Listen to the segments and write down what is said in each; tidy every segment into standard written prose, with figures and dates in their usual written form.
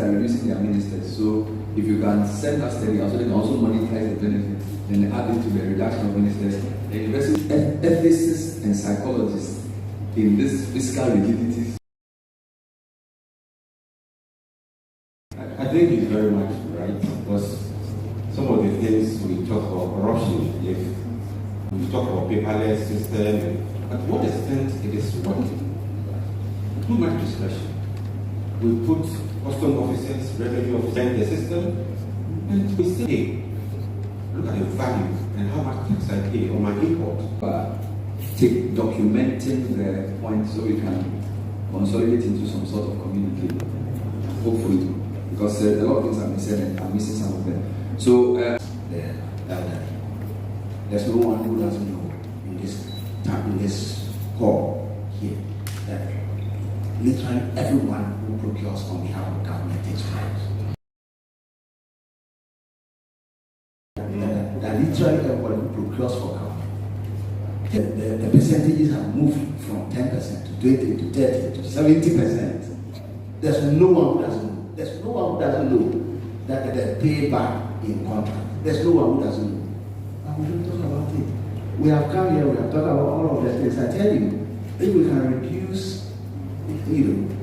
are reducing their ministers. So if you can send us steady, also they can also monetize the benefit, then add it to the reduction of ministers. The university ethicists and psychologists in this fiscal rigidity. I think it's very much right, because some of the things we talk about corruption, if we talk about paperless system, at what extent it is working? Too much discussion. We put custom officers, revenue officers in the system, and we say, hey, look at the value and how much tax I pay on my import. Documenting the point so we can consolidate into some sort of community, hopefully, because a lot of things have been said and I'm missing some of them. So, there's no one who doesn't know in this hall here that literally everyone who procures on behalf of government takes bribes. That literally everybody who procures for government. The percentages have moved from 10% to 20% to 30% to 70%. There's no one who doesn't know. There's no one who doesn't know that they pay back in contract. There's no one who doesn't know. And we don't talk about it. We have come here, we have talked about all of the things. I tell you, if we can reduce,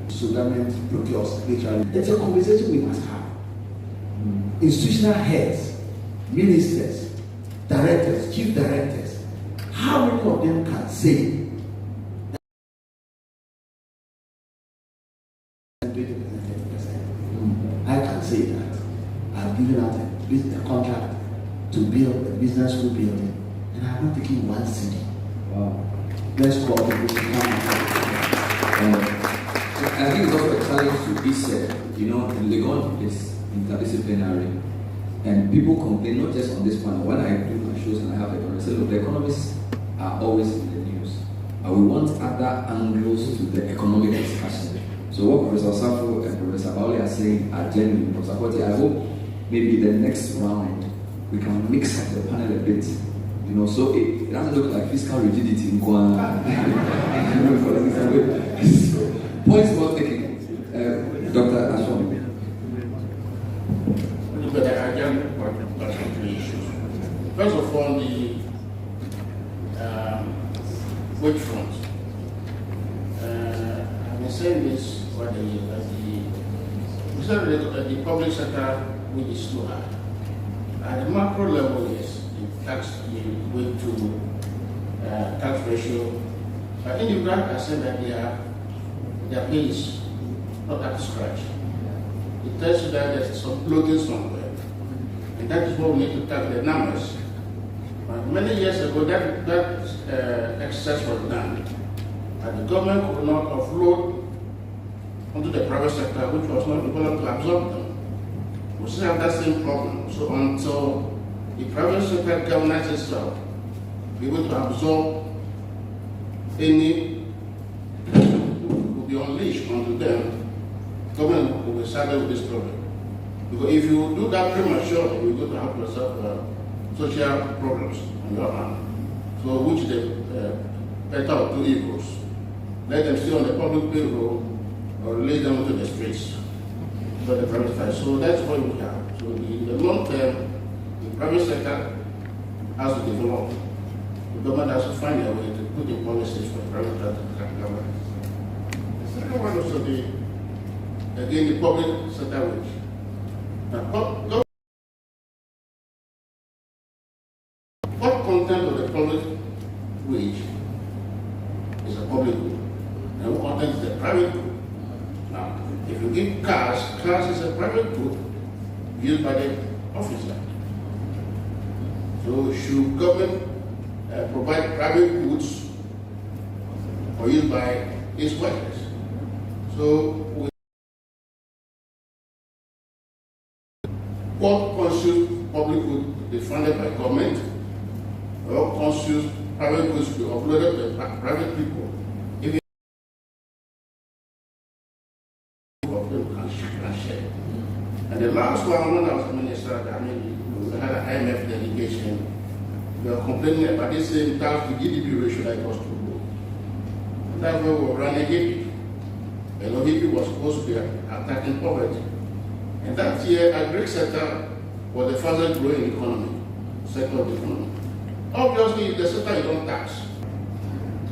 so government procures literally, it's a conversation we must have. Institutional heads, ministers, directors, chief directors, how many of them can say 20%, 30%? I can say that. I've given out a contract to build a business school building, and I'm not taking one city. Wow. Let's call people to come I think it's also a challenge to be said. Legon is interdisciplinary, and people complain not just on this panel. When I do my shows and I have economists, say, look, the economists are always in the news. We want other angles to the economic discussion. So what Professor Safo and Professor Baoli are saying are genuine. Professor Kwati, I hope maybe the next round we can mix up the panel a bit. So it doesn't look like fiscal rigidity in Points well taken. Dr. Ashwin. First of all, the wage front. I've been saying this for the year that the public sector which is too high. At the macro level, yes, the tax way to tax ratio. But in the grant, I said that their pay is not up to scratch. It tells you that there's some bloating somewhere. And that is what we need to tackle the numbers. But many years ago, that exercise was done. And the government could not offload onto the private sector, which was not able to absorb them. We still have that same problem. So until the private sector governance itself be able to absorb any will be unleashed onto them, government will be saddled with this problem. Because if you do that prematurely, you're going to have yourself social problems on your hand. So which the better of two evils. Let them stay on the public payroll or lay them into the streets for the private sector. So that's what we have. So in the long term, the private sector has to develop. The government has to find a way to put in policies for the private government. The second one also the public sector wage. Now, what content of the public wage is a public good, and what content is a private good? Now, if you give cars is a private good used by the officer. So, should government provide private goods or used by its workers? So, what constitutes public good to be funded by government, or what constitutes private goods to be uploaded by private people? If can share. And the last one, when I was a minister, we had an IMF delegation. We were complaining about this same tax to GDP ratio that was too low. And that's where we were running HIPPY. HIPPY was supposed to be attacking poverty. And that year, agri sector was the fastest growing sector of the economy. Obviously, the sector you don't tax.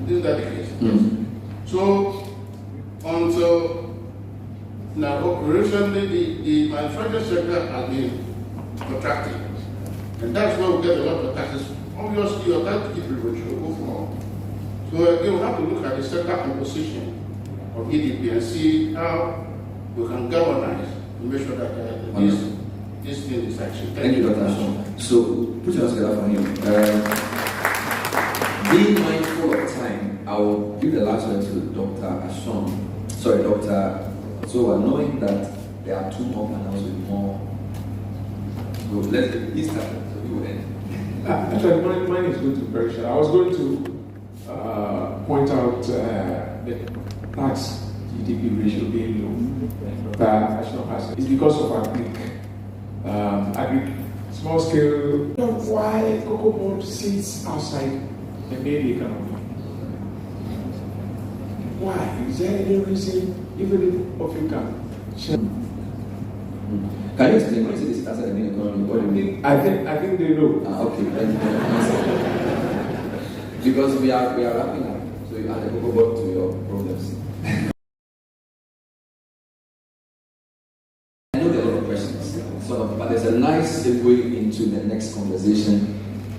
Isn't that the case? Mm. So, until now, recently, the manufacturing sector has been contracting. And that's where we get a lot of taxes. Obviously, your tax ratio will go from. So, again, we have to look at the sector composition of GDP and see how we can galvanize to make sure that this thing is actually. Thank you, Dr. Ashton. So, put your hands together for him. Being mindful of time, I will give the last word to Dr. Ashton. Sorry, Dr. So, knowing that there are two more panels with more. So, let's start. So, you will end. Actually, mine is going to be very short. I was going to point out the tax GDP ratio being low that Ashton has. It's because of agri small scale. Why cocoa board sits outside the main economy? Why? Is there any reason, even if you can? Can you explain when you say this outside the main economy? What do you mean? I think they know. Okay. Because we are wrapping up, so you add a cocoa board to your problems. I know there are a lot of questions, but there's a nice segue into the next conversation,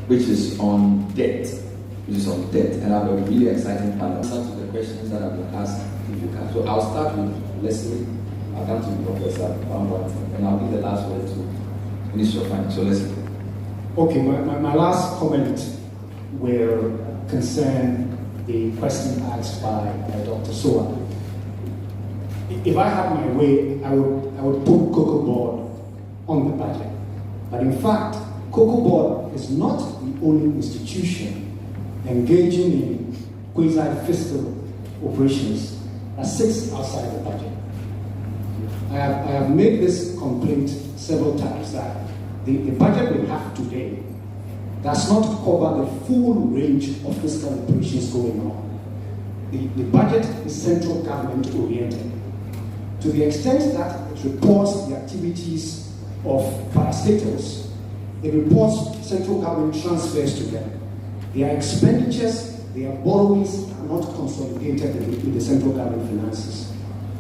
which is on debt. And I have a really exciting panel. Answer to the questions that have been asked, if you can. So I'll start with Leslie. I'll come to Professor Bambart, and I'll give the last word to Minister of Finance. So Leslie. Okay, my last comment will concern the question asked by Dr. Soa. If I had my way, I would put Cocoa Board on the budget. But in fact, Cocoa Board is not the only institution engaging in quasi-fiscal operations that sits outside the budget. I have made this complaint several times that the budget we have today does not cover the full range of fiscal operations going on. The budget is central government oriented. To the extent that it reports the activities of parastatals, it reports central government transfers to them. Their expenditures, their borrowings are not consolidated in the central government finances.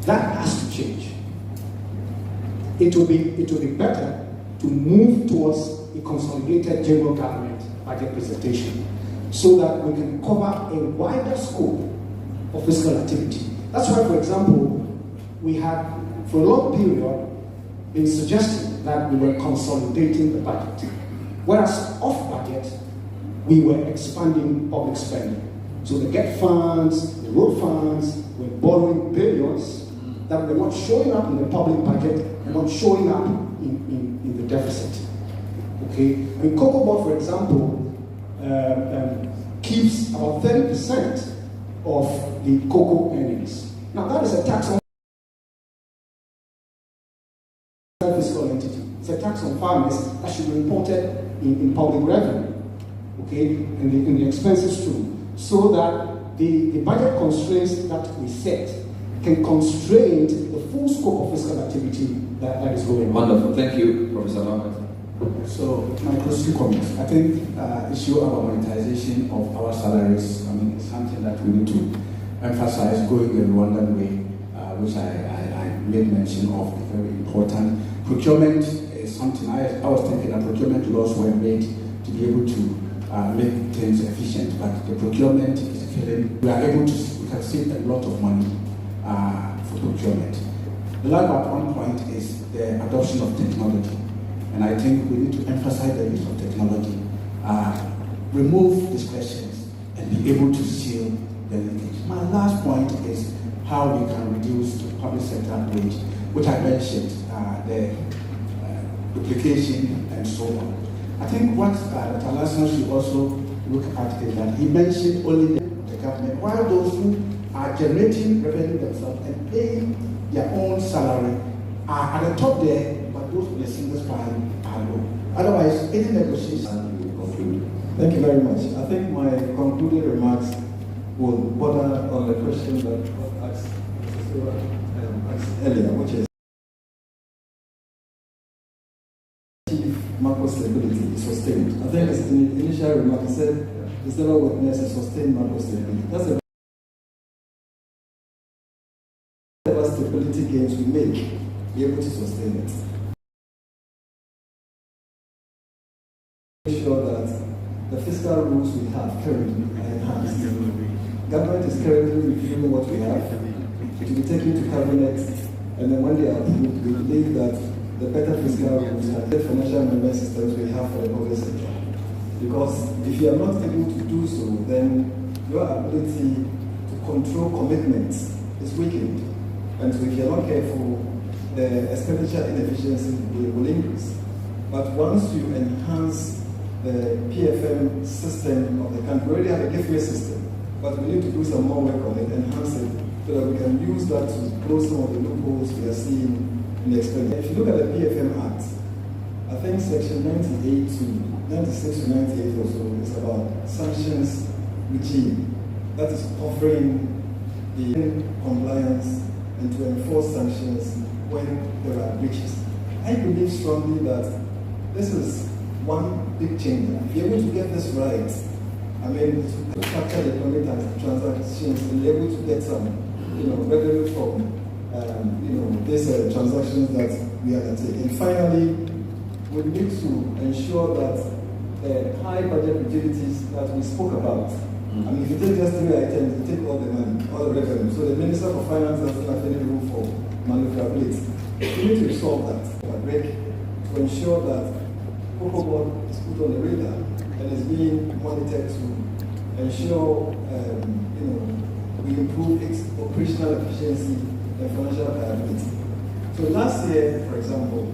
That has to change. It will be better to move towards a consolidated general government budget presentation so that we can cover a wider scope of fiscal activity. That's why, for example, we had, for a long period, been suggesting that we were consolidating the budget. Whereas off budget, we were expanding public spending. So the GET funds, the road funds, were borrowing billions that were not showing up in the public budget and not showing up in the deficit. Okay? I mean, Cocoa Board, for example, keeps about 30% of the cocoa earnings. Now, that is a tax on fiscal entity. It's a tax on farmers that should be reported in public revenue. Okay, in the expenses too, so that the budget constraints that we set can constrain the full scope of fiscal activity that is going on. Wonderful. Thank you, Professor Bambart. So, my close two comments. I think issue about monetization of our salaries, is something that we need to emphasize going the Rwandan way, which I made mention of, very important. Procurement is something I was thinking that procurement laws were made to be able to make things efficient, but the procurement is killing. We can save a lot of money for procurement. The last but one point is the adoption of technology. And I think we need to emphasize the use of technology, remove discretions, and be able to seal the linkage. My last point is how we can reduce the public sector wage, which I mentioned, the duplication and so on. I think what Dr. Larson should also look at is that he mentioned only the government, while those who are generating revenue themselves and paying their own salary are at the top there, but those with a single spine are low. Otherwise, any negotiation will conclude. Thank you very much. I think my concluding remarks will border on the question that was asked earlier, which is macro stability is sustained. I think as in the initial remark, I said it's never witnessed a sustained macro stability. That's the whatever stability gains we make, be able to sustain it. Make sure that the fiscal rules we have currently are enhanced. Government is currently reviewing what we have. It will be taken to cabinet, and then when they are approved, we believe that the better fiscal rules and the financial management systems we have for the public sector. Because if you are not able to do so, then your ability to control commitments is weakened. And so if you are not careful, the expenditure inefficiency will increase. But once you enhance the PFM system of the country, we already have a gift system, but we need to do some more work on it, enhance it, so that we can use that to close some of the loopholes we are seeing in the expenditure. If you look at the PFM Act, I think section 98 to 96 to 98 or so is about sanctions regime. That is offering the compliance and to enforce sanctions when there are breaches. I believe strongly that this is one big change. If you're able to get this right, I mean, to capture the economic transactions and be able to get some, revenue from, these transactions that we undertake. And finally, we need to ensure that the high budget utilities that we spoke about. I mean, if you take just 3 items, you take all the money, all the revenue. So the Minister for Finance doesn't have any room for maneuverability. We need to resolve that to ensure that Cocoa Board is put on the radar and is being monitored to ensure we improve its operational efficiency and financial viability. So last year, for example,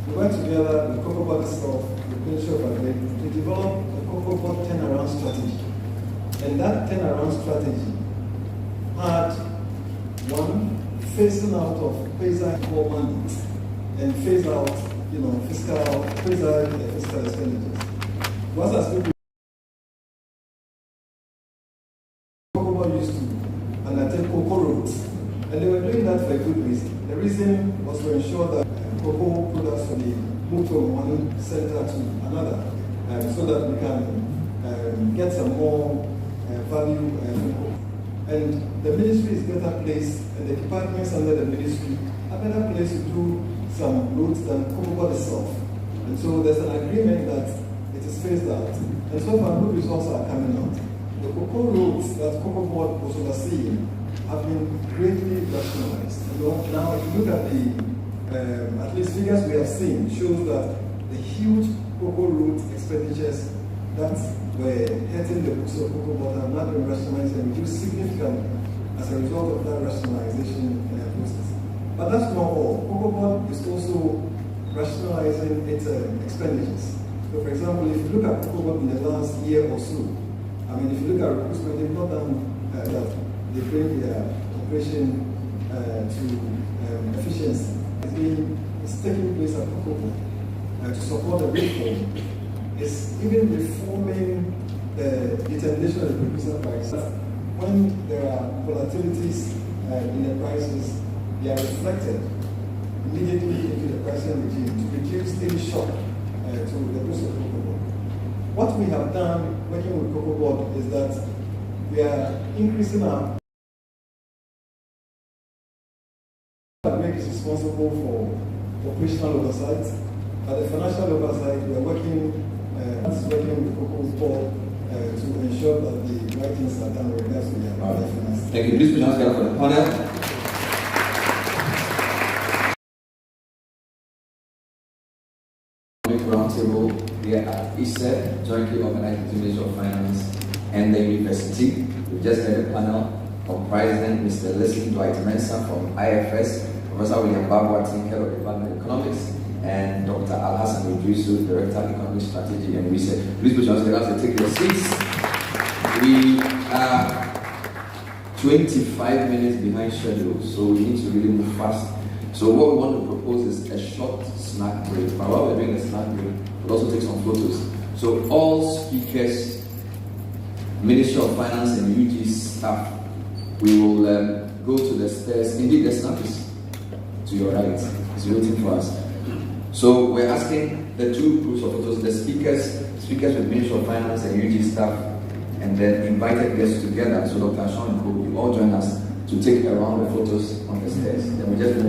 we went together with Cocoa Board itself, the Ministry of Agri, to develop a Cocoa Board turnaround strategy. And that turnaround strategy had one, phasing out of quasi-core mandates and phase out fiscal expenditures. Once as people used to undertake cocoa roads, and they were doing that for a good reason. The reason was to ensure that cocoa products will be moved from one center to another, so that we can get some more value. And the ministry is better placed, and the departments under the ministry are better placed to do some roads than Cocoa Board itself. And so there's an agreement that it is phased out. And so far, good results are coming out. The cocoa roads that Cocoa Board was overseeing have been greatly rationalized. And now, if you look at the, at least figures we have seen, shows that the huge cocoa road expenditures that were hitting the books of Cocoa Board have not been rationalized and reduced significantly as a result of that rationalization process. But that's not all. Cocoa Board is also rationalizing its expenditures. So, for example, if you look at Cocoa Board in the last year or so, I mean, if you look at recruitment, they've not done that. They bring their operation to efficiency. It's taking place at Cocoa Board to support the reform. It's even reforming the determination of the producer price. When there are volatilities in the prices, they are reflected immediately into the pricing regime to reduce any shock to the price of Cocoa Board. What we have done working with Cocoa Board is that we are increasing our bank is responsible for operational oversight, but the financial oversight we are working with Cocoa Board to ensure that the right things are done with regards to their finance. Thank you. Please put your hands together for the panel. Roundtable here at ISET, jointly organized with the Ministry of Finance and the university. We just had a panel comprising Mr. Leslie Dwight-Mensah from IFS, Professor William Babwati, Head of Department of Economics, and Dr. Al-Hassan Idrisu, Director of Economic Strategy and Research. Please put your hands together to take your seats. We are 25 minutes behind schedule, so we need to really move fast. So what we want to propose is a short snack break. But while we're doing a snack break, we'll also take some photos. So all speakers, Ministry of Finance and UG staff, we will go to the stairs. Indeed, the snack is to your right. It's waiting for us. So we're asking the two groups of photos, the speakers with Ministry of Finance and UG staff, and then invited guests together. So Dr. Sean and Co, you all join us to take a round of photos on the stairs. Then we just move